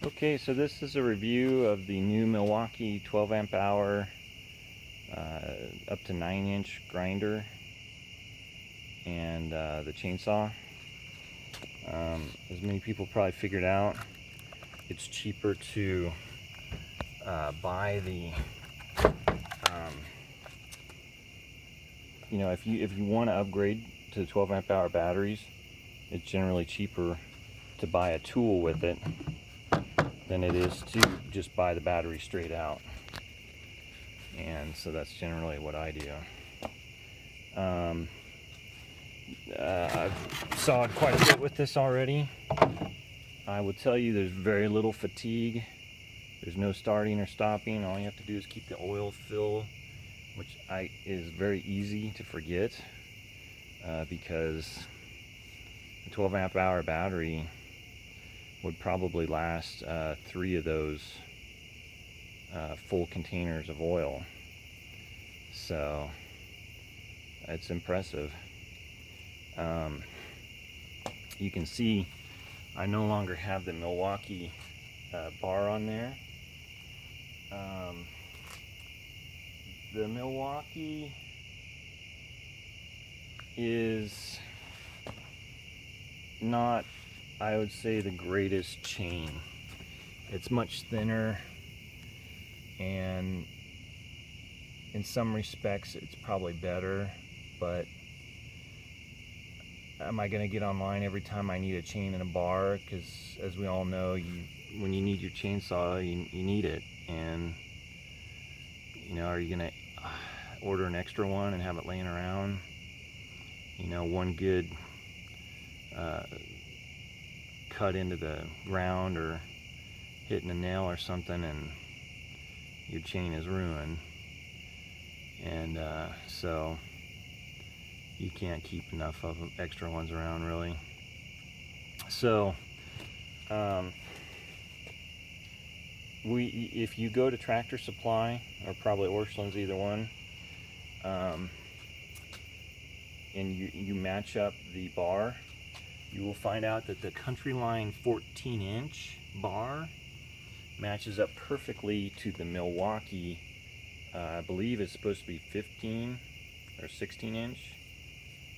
Okay, so this is a review of the new Milwaukee 12 amp hour up to 9-inch grinder and the chainsaw. As many people probably figured out, it's cheaper to buy the if you want to upgrade to 12 amp hour batteries, it's generally cheaper to buy a tool with it than it is to just buy the battery straight out. And so that's generally what I do. I've sawed quite a bit with this already. I will tell you there's very little fatigue. There's no starting or stopping. All you have to do is keep the oil fill, which is very easy to forget because a 12 amp hour battery would probably last 3 of those full containers of oil. So it's impressive. You can see I no longer have the Milwaukee bar on there. The Milwaukee is not, I would say, the greatest chain. It's much thinner, and in some respects it's probably better, but am I going to get online every time I need a chain and a bar? Because as we all know, when you need your chainsaw, you need it. And are you going to order an extra one and have it laying around? One good cut into the ground or hitting a nail or something and your chain is ruined. And so you can't keep enough of extra ones around, really. So if you go to Tractor Supply or probably Orscheln's, either one, and you match up the bar, you will find out that the Countryline 14-inch bar matches up perfectly to the Milwaukee. I believe it's supposed to be 15 or 16-inch.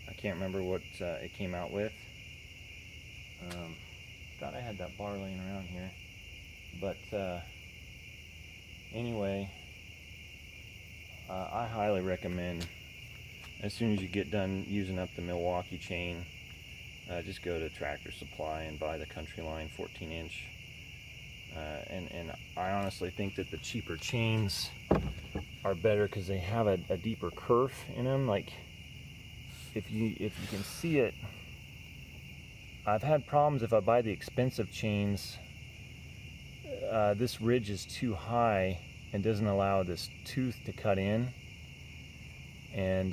I can't remember what it came out with. Thought I had that bar laying around here, but anyway, I highly recommend, as soon as you get done using up the Milwaukee chain, just go to Tractor Supply and buy the Countryline 14-inch. And I honestly think that the cheaper chains are better because they have a deeper kerf in them. Like if you can see it, I've had problems if I buy the expensive chains. This ridge is too high and doesn't allow this tooth to cut in, and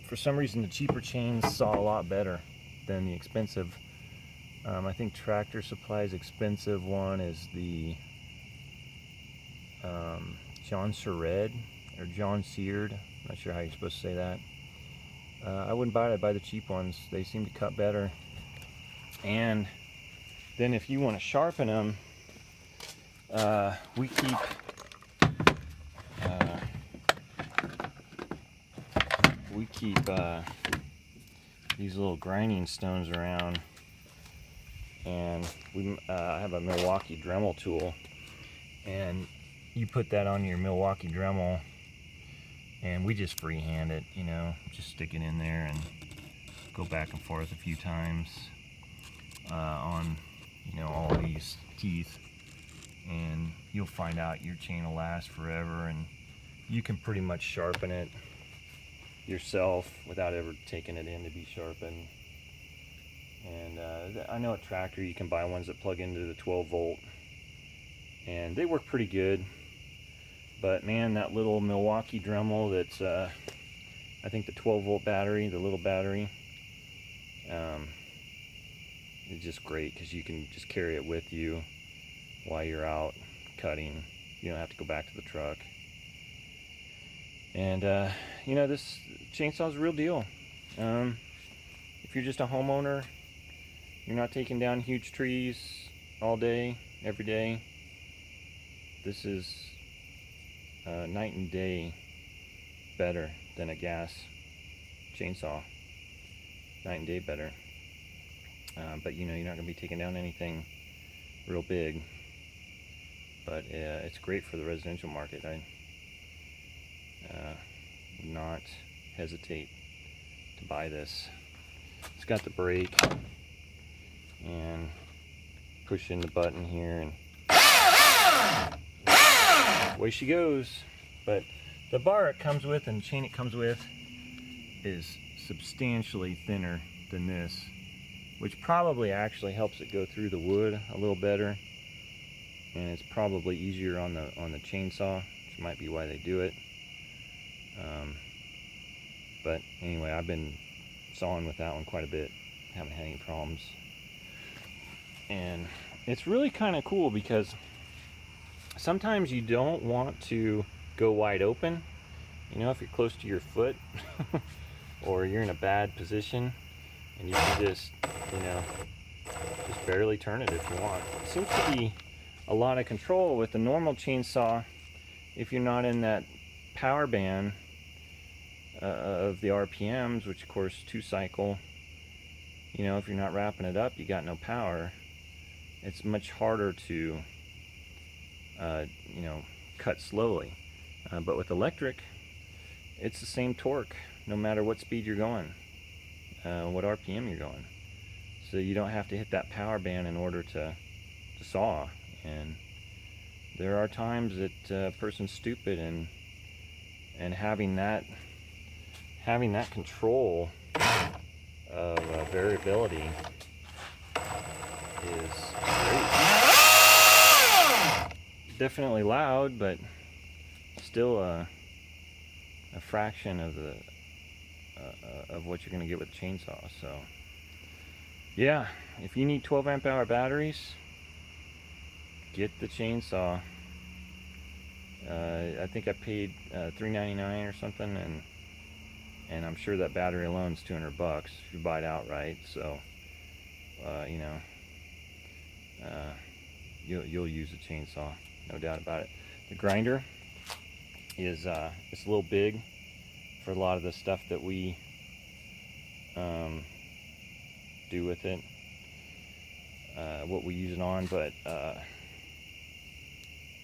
for some reason the cheaper chains saw a lot better than the expensive. I think Tractor Supply's expensive one is the John Seared or John Seared. I'm not sure how you're supposed to say that. I wouldn't buy it. I'd buy the cheap ones. They seem to cut better. And then if you want to sharpen them, we keep these little grinding stones around, and I have a Milwaukee Dremel tool, and you put that on your Milwaukee Dremel, and we just freehand it, just stick it in there and go back and forth a few times on all these teeth, and you'll find out your chain will last forever, and you can pretty much sharpen it yourself without ever taking it in to be sharpened. And I know at Tractor you can buy ones that plug into the 12 volt, and they work pretty good. But man, that little Milwaukee Dremel that's I think the 12 volt battery, the little battery, is just great because you can just carry it with you while you're out cutting. You don't have to go back to the truck. And this chainsaw is a real deal. If you're just a homeowner, you're not taking down huge trees, all day, every day. This is night and day better than a gas chainsaw. Night and day better. But you know, you're not going to be taking down anything real big. But it's great for the residential market. I would not hesitate to buy this. It's got the brake, and push in the button here, and away she goes. But the bar it comes with and chain it comes with is substantially thinner than this, which probably actually helps it go through the wood a little better, and it's probably easier on the chainsaw, which might be why they do it. But anyway, I've been sawing with that one quite a bit, haven't had any problems. And it's really kind of cool because sometimes you don't want to go wide open. You know, if you're close to your foot or you're in a bad position, and you can just, you know, just barely turn it if you want. It seems to be a lot of control with the normal chainsaw. If you're not in that power band of the RPMs, which of course 2-cycle, you know, if you're not wrapping it up, you got no power. It's much harder to, you know, cut slowly. But with electric, it's the same torque no matter what speed you're going, what RPM you're going. So you don't have to hit that power band in order to saw. And there are times that a person's stupid, and having that control of variability is great. Definitely loud, but still a fraction of the of what you're going to get with a chainsaw. So yeah, if you need 12 amp hour batteries, get the chainsaw. I think I paid $3.99 or something, and I'm sure that battery alone is $200 if you buy it outright. So you know, you'll use a chainsaw, no doubt about it. The grinder is it's a little big for a lot of the stuff that we do with it, what we use it on, but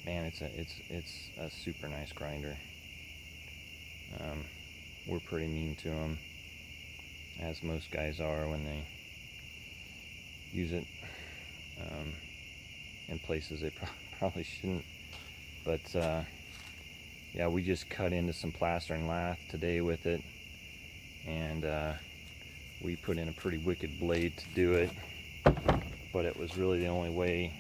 man, it's a super nice grinder. We're pretty mean to them, as most guys are when they use it in places they probably shouldn't. But yeah, we just cut into some plaster and lath today with it, and we put in a pretty wicked blade to do it, but it was really the only way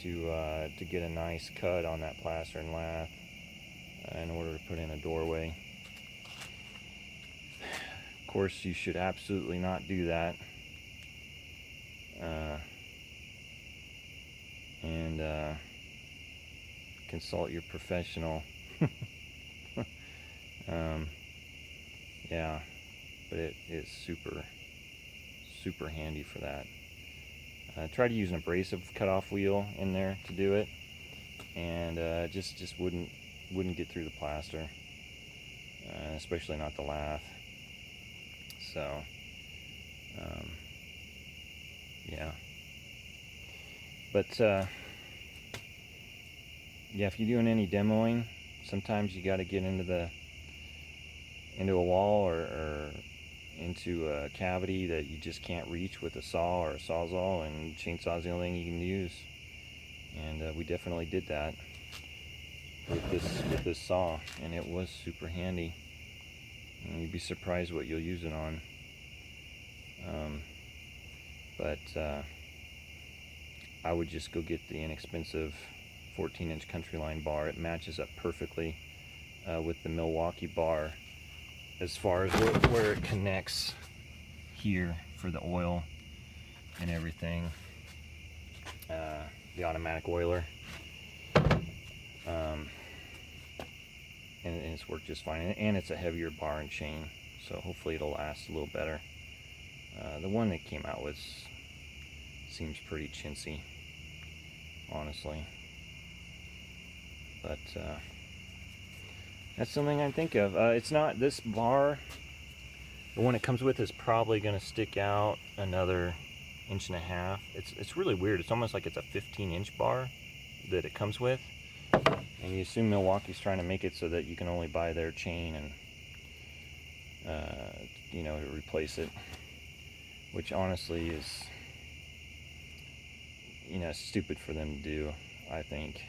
to get a nice cut on that plaster and lath in order to put in a doorway. Of course, you should absolutely not do that, and consult your professional. Yeah, but it is super handy for that. Try to use an abrasive cutoff wheel in there to do it, and just wouldn't get through the plaster, especially not the lath. So yeah, but yeah, if you're doing any demoing, sometimes you got to get into a wall or into a cavity that you just can't reach with a saw or a sawzall, and chainsaw's the only thing you can use. And we definitely did that with this saw, and it was super handy. And you'd be surprised what you'll use it on. But I would just go get the inexpensive 14-inch Countryline bar. It matches up perfectly with the Milwaukee bar as far as where it connects here for the oil and everything. The automatic oiler. And it's worked just fine. And it's a heavier bar and chain, so hopefully it'll last a little better. The one they came out with seems pretty chintzy, honestly. But that's something I think of. It's not, this bar, the one it comes with, is probably going to stick out another 1.5 inches. It's really weird. It's almost like it's a 15-inch bar that it comes with, and you assume Milwaukee's trying to make it so that you can only buy their chain and you know, to replace it, which honestly is, you know, stupid for them to do, I think.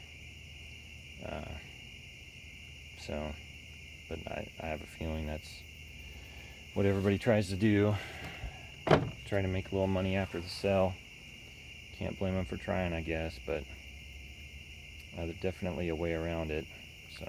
So, but I have a feeling that's what everybody tries to do, try to make a little money after the sale. Can't blame them for trying, I guess, but there's definitely a way around it. So